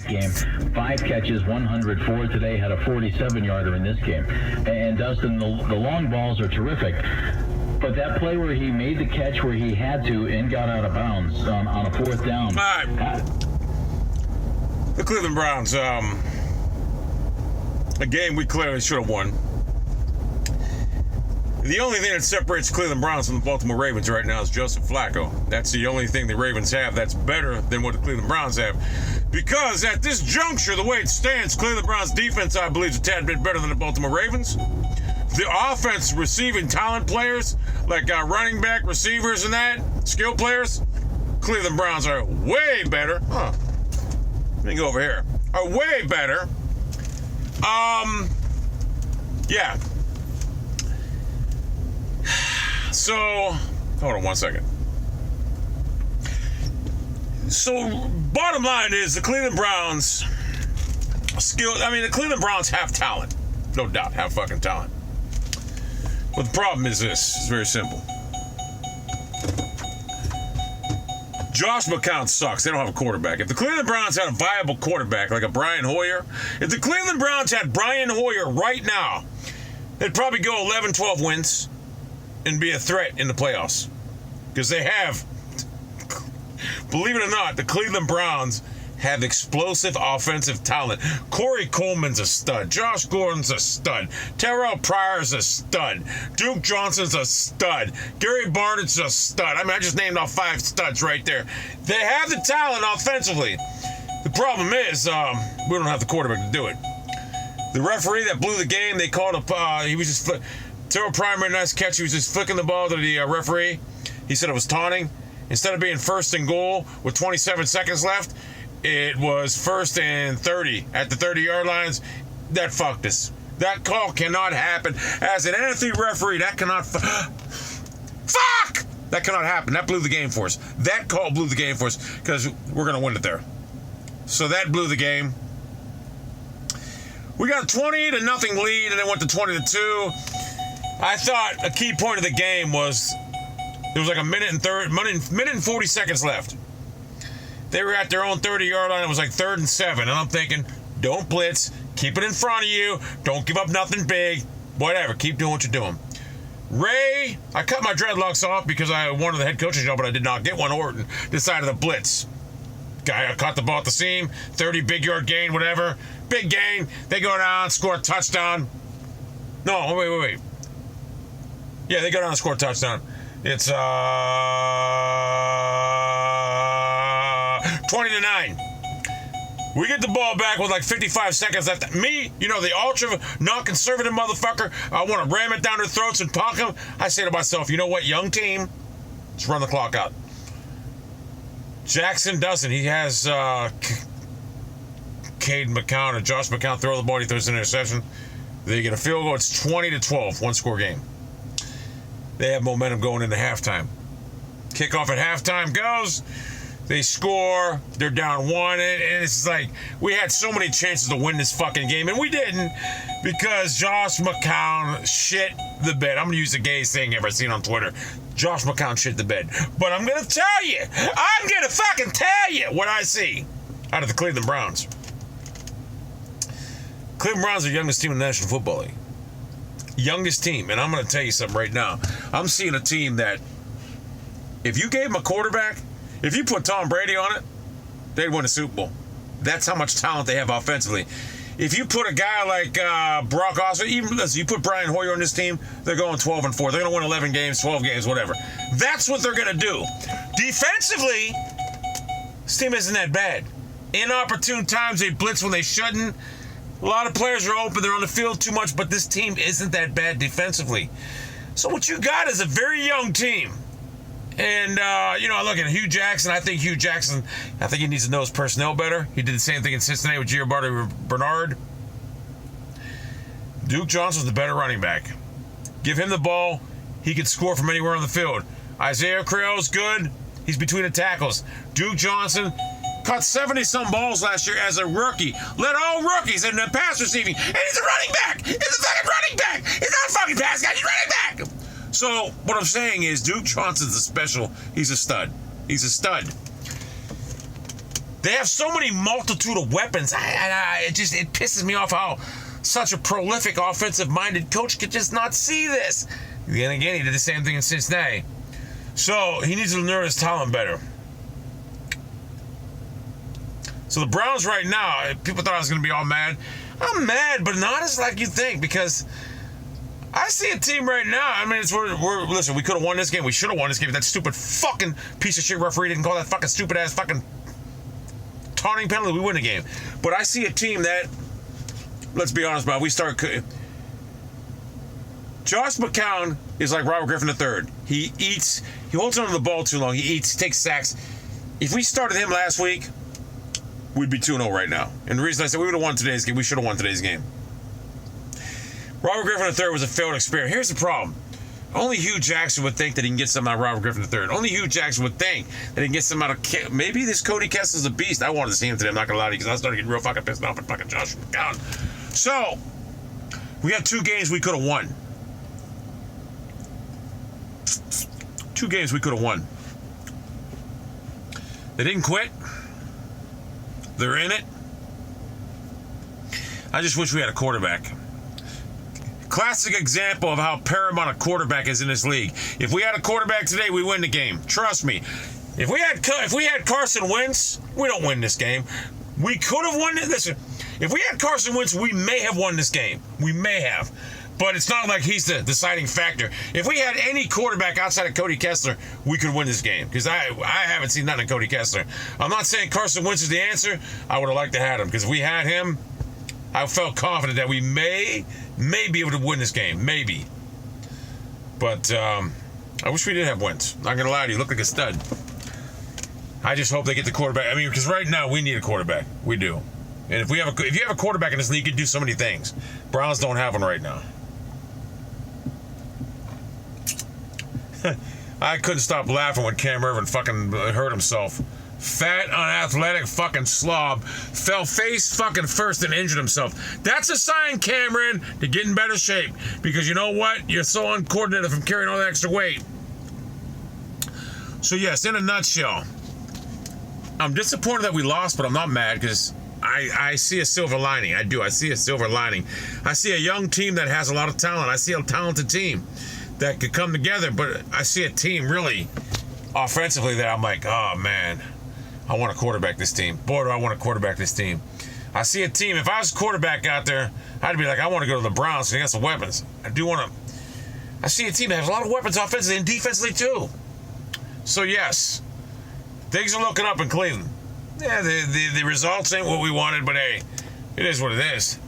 Game, 5 catches, 104 today, had a 47-yarder in this game. And Dustin, the long balls are terrific. But that play where he made the catch where he had to and got out of bounds on a 4th down. All right. The Cleveland Browns, a game we clearly should have won. The only thing that separates Cleveland Browns from the Baltimore Ravens right now is Joseph Flacco. That's the only thing the Ravens have that's better than what the Cleveland Browns have. Because at this juncture, the way it stands, Cleveland Browns defense, I believe, is a tad bit better than the Baltimore Ravens. The offense, receiving talent players, like running back, receivers and that, skill players, Cleveland Browns are way better. Let me go over here. Are way better. Yeah. So, hold on one second. So, bottom line is the Cleveland Browns the Cleveland Browns have talent. No doubt, have fucking talent. But the problem is this. It's very simple. Josh McCown sucks. They don't have a quarterback. If the Cleveland Browns had a viable quarterback like a Brian Hoyer, if the Cleveland Browns had Brian Hoyer right now, they'd probably go 11-12 wins and be a threat in the playoffs. Because they have, believe it or not, the Cleveland Browns have explosive offensive talent. Corey Coleman's a stud. Josh Gordon's a stud. Terrell Pryor's a stud. Duke Johnson's a stud. Gary Barnett's a stud. I just named off 5 studs right there. They have the talent offensively. The problem is, we don't have the quarterback to do it. The referee that blew the game, they called he was just, Terrell Pryor made a nice catch. He was just flicking the ball to the referee. He said it was taunting. Instead of being 1st and goal with 27 seconds left, it was 1st and 30 at the 30-yard lines. That fucked us. That call cannot happen. As an NFL referee, that cannot... Fuck! That cannot happen. That blew the game for us. That call blew the game for us because we're going to win it there. So that blew the game. We got a 20-0 lead and then went to 20-2. I thought a key point of the game was there was like a minute and 40 seconds left. They were at their own 30-yard line. It was like 3rd and 7. And I'm thinking, don't blitz. Keep it in front of you. Don't give up nothing big. Whatever. Keep doing what you're doing. Ray, I cut my dreadlocks off because I wanted the head coaching job, but I did not get one. Orton decided to blitz. Guy caught the ball at the seam. 30 big-yard gain, whatever. Big gain. They go down, score a touchdown. No, wait. Yeah, they go down and score a touchdown. It's 20-9. We get the ball back with like 55 seconds left. Me, the ultra not conservative motherfucker, I want to ram it down their throats and punk them. I say to myself, you know what, young team, let's run the clock out. Jackson doesn't. He has Cade McCown or Josh McCown throw the ball. He throws an interception. They get a field goal. It's 20-12, one-score game. They have momentum going into halftime. Kickoff at halftime goes. They score. They're down 1. And it's like we had so many chances to win this fucking game, and we didn't because Josh McCown shit the bed. I'm going to use the gayest thing ever seen on Twitter. Josh McCown shit the bed. But I'm going to tell you. I'm going to fucking tell you what I see out of the Cleveland Browns. Cleveland Browns are the youngest team in the National Football League. Youngest team. And I'm going to tell you something right now. I'm seeing a team that if you gave them a quarterback, if you put Tom Brady on it, they'd win a Super Bowl. That's how much talent they have offensively. If you put a guy like Brock Osweiler, even listen, you put Brian Hoyer on this team, they're going 12-4. They're going to win 11 games, 12 games, whatever. That's what they're going to do. Defensively, this team isn't that bad. Inopportune times, they blitz when they shouldn't. A lot of players are open. They're on the field too much, but this team isn't that bad defensively. So what you got is a very young team. And, I look at Hugh Jackson. I think he needs to know his personnel better. He did the same thing in Cincinnati with Giovanni Bernard. Duke Johnson's the better running back. Give him the ball. He can score from anywhere on the field. Isaiah Creel's good. He's between the tackles. Duke Johnson caught 70-some balls last year as a rookie. Led all rookies in the pass receiving. And he's a running back. He's a fucking running back. He's not a fucking pass guy. He's running back. So what I'm saying is Duke Johnson's a special. He's a stud. He's a stud. They have so many multitude of weapons. It pisses me off how such a prolific offensive-minded coach could just not see this. Then again, he did the same thing in Cincinnati. So he needs to learn his talent better. So the Browns right now, people thought I was going to be all mad. I'm mad, but not as like you think, because I see a team right now. I mean, listen, we could have won this game. We should have won this game. That stupid fucking piece of shit referee didn't call that fucking stupid ass fucking taunting penalty. We win the game. But I see a team that, let's be honest about it, Josh McCown is like Robert Griffin III. He holds on to the ball too long. He takes sacks. If we started him last week, we'd be 2-0 right now. And the reason I said we would have won today's game, we should have won today's game. Robert Griffin III was a failed experiment. Here's the problem. Only Hugh Jackson would think that he can get something out of Robert Griffin III. Only Hugh Jackson would think that he can get something out of... Maybe this Cody Kessler's a beast. I wanted to see him today. I'm not going to lie to you, because I started getting real fucking pissed off at fucking Josh McCown. So, we have 2 games we could have won. 2 games we could have won. They didn't quit. They're in it. I just wish we had a quarterback. Classic example of how paramount a quarterback is in this league. If we had a quarterback today, we win the game. Trust me. If we had Carson Wentz, we don't win this game. We could have won it. Listen, if we had Carson Wentz, we may have won this game. We may have. But it's not like he's the deciding factor. If we had any quarterback outside of Cody Kessler, we could win this game. Because I haven't seen nothing of Cody Kessler. I'm not saying Carson Wentz is the answer. I would have liked to have him. Because if we had him, I felt confident that we may be able to win this game. Maybe. But I wish we did have Wentz. Not going to lie to you. Look like a stud. I just hope they get the quarterback. I mean, because right now we need a quarterback. We do. And if you have a quarterback in this league, you can do so many things. Browns don't have one right now. I couldn't stop laughing when Cam Irvin fucking hurt himself. Fat, unathletic fucking slob fell face fucking first and injured himself. That's a sign, Cameron, to get in better shape. Because you know what? You're so uncoordinated from carrying all that extra weight. So yes, in a nutshell, I'm disappointed that we lost, but I'm not mad because I see a silver lining. I do. I see a silver lining. I see a young team that has a lot of talent. I see a talented team that could come together, but I see a team really offensively that I'm like, oh man, I want to quarterback this team. Boy, do I want to quarterback this team. I see a team, if I was a quarterback out there, I'd be like, I want to go to the Browns, so they got some weapons. I see a team that has a lot of weapons offensively and defensively too. So yes, things are looking up in Cleveland. Yeah, the results ain't what we wanted, but hey, it is what it is.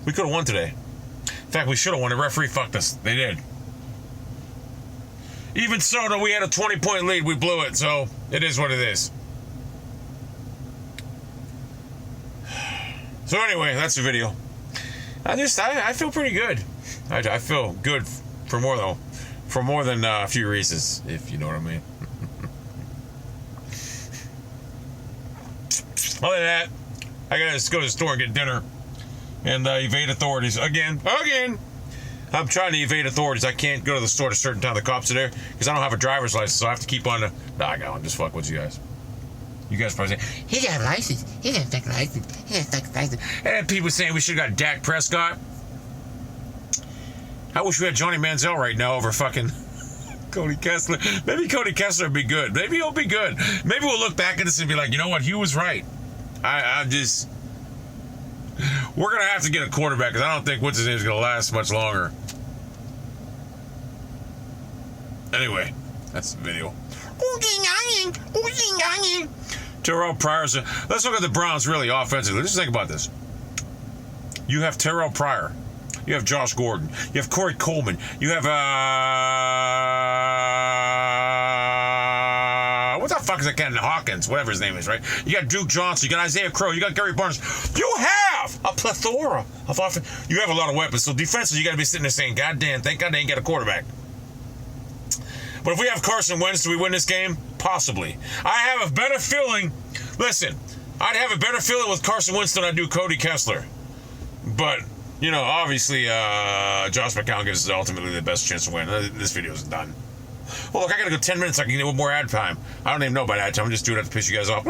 We could have won today. In fact, we should have won. The referee fucked us. They did. Even so, though, we had a 20-point lead. We blew it, so it is what it is. So anyway, that's the video. I feel pretty good. I feel good for more than a few reasons, if you know what I mean. Other than that, I gotta just go to the store and get dinner and evade authorities again. I'm trying to evade authorities. I can't go to the store at a certain time. The cops are there because I don't have a driver's license, so I have to keep on. I got one. Just fuck with you guys. You guys probably say he got a license. He got a fucking license. He got a fucking license. And people saying we should have got Dak Prescott. I wish we had Johnny Manziel right now over fucking Cody Kessler. Maybe Cody Kessler would be good. Maybe he'll be good. Maybe we'll look back at this and be like, you know what? He was right. We're going to have to get a quarterback because I don't think what's his name is going to last much longer. Anyway, that's the video. Terrell Pryor's. Let's look at the Browns really offensively. Just think about this. You have Terrell Pryor. You have Josh Gordon. You have Corey Coleman. You have, what the fuck is that guy? Hawkins, whatever his name is, right? You got Duke Johnson. You got Isaiah Crowe. You got Gary Barnes. You have a plethora of offense. You have a lot of weapons. So defensively, you got to be sitting there saying, God damn, thank God they ain't got a quarterback. But if we have Carson Wentz, do we win this game? Possibly. I have a better feeling. Listen, I'd have a better feeling with Carson Wentz than I do Cody Kessler. But You know, obviously, Josh McCown gives us ultimately the best chance to win. This video is done. Well, look, I gotta go 10 minutes. I can get more ad time. I don't even know about ad time. I'm just doing it to piss you guys off.